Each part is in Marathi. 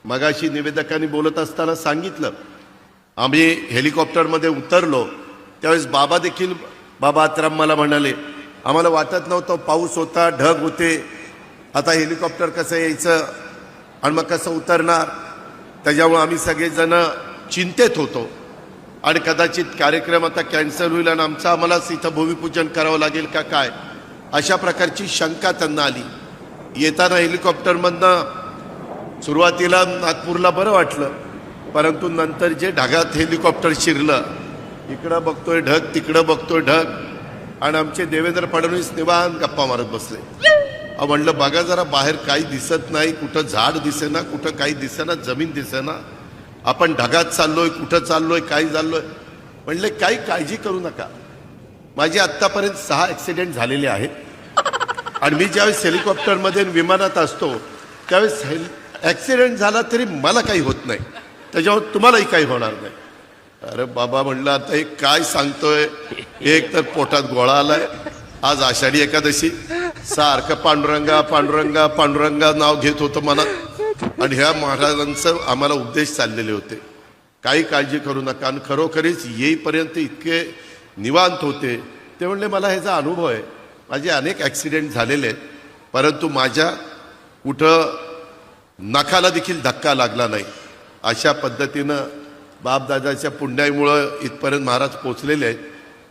मगाशी निवेदकांनी बोलत असताना सांगितलं, आम्ही हेलिकॉप्टरमध्ये उतरलो त्यावेळेस बाबा आत्राम मला म्हणाले, आम्हाला वाटत नव्हतं, पाऊस होता, ढग होते, आता हेलिकॉप्टर कसं यायचं आणि मग कसं उतरणार, त्याच्यामुळे आम्ही सगळेजण चिंतेत होतो आणि कदाचित कार्यक्रम आता कॅन्सल होईल आणि आम्हालाच इथं भूमिपूजन करावं लागेल का काय, अशा प्रकारची शंका त्यांना आली. येताना हेलिकॉप्टरमधनं सुरुवातीला नागपूरला बरं वाटलं, परंतु नंतर जे ढगात हेलिकॉप्टर शिरलं, इकडं बघतोय ढग, तिकडं बघतोय ढग, आणि आमचे देवेंद्र फडणवीस निवांत गप्पा मारत बसले. म्हणलं बघा जरा, बाहेर काही दिसत नाही, कुठं झाड दिसेना, कुठं काही दिसेना, जमीन दिसेना, आपण ढगात चाललोय, कुठं चाललोय, काय चाललोय. म्हणले काही काळजी करू नका, माझे आत्तापर्यंत 6 ॲक्सिडेंट झालेले आहेत आणि मी ज्यावेळेस हेलिकॉप्टरमध्ये विमानात असतो त्यावेळेस ॲक्सिडेंट झाला तरी मला काही होत नाही, त्याच्यावर तुम्हालाही काही होणार नाही. अरे बाबा म्हणलं, आता हे काय सांगतोय, एक तर पोटात गोळा आलाय, आज आषाढी एकादशी, सारखं पांडुरंगा पांडुरंगा पांडुरंगा नाव घेत होतं मनात, आणि ह्या महाराजांचं आम्हाला उपदेश चाललेले होते, काही काळजी करू नका. आणि खरोखरीच येईपर्यंत इतके निवांत होते. ते म्हणले मला ह्याचा अनुभव आहे, माझे अनेक ॲक्सिडेंट झालेले आहेत, परंतु माझ्या कुठं नखाला देखील धक्का लागला नाही. अशा पद्धतीनं बापदादाच्या पुण्याईमुळं इथपर्यंत महाराज पोचलेले आहेत,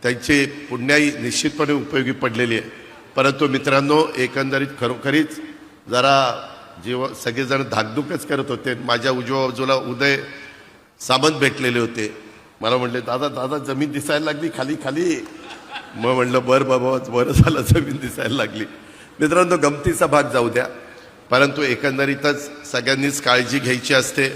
त्यांची पुण्याई निश्चितपणे उपयोगी पडलेली आहे. परंतु मित्रांनो, एकंदरीत खरोखरीच जरा सगळेजण धाकधूकच करत होते. माझ्या उजव्या बाजूला उदय सामंत भेटलेले होते, मला म्हणले दादा जमीन दिसायला लागली खाली खाली. मग म्हणलं बरं बाबा, बरं झालं जमीन दिसायला लागली. मित्रांनो, गमतीचा भाग जाऊ द्या, परंतु एकंदरीतच सगळ्यांनीच काळजी घ्यायची असते.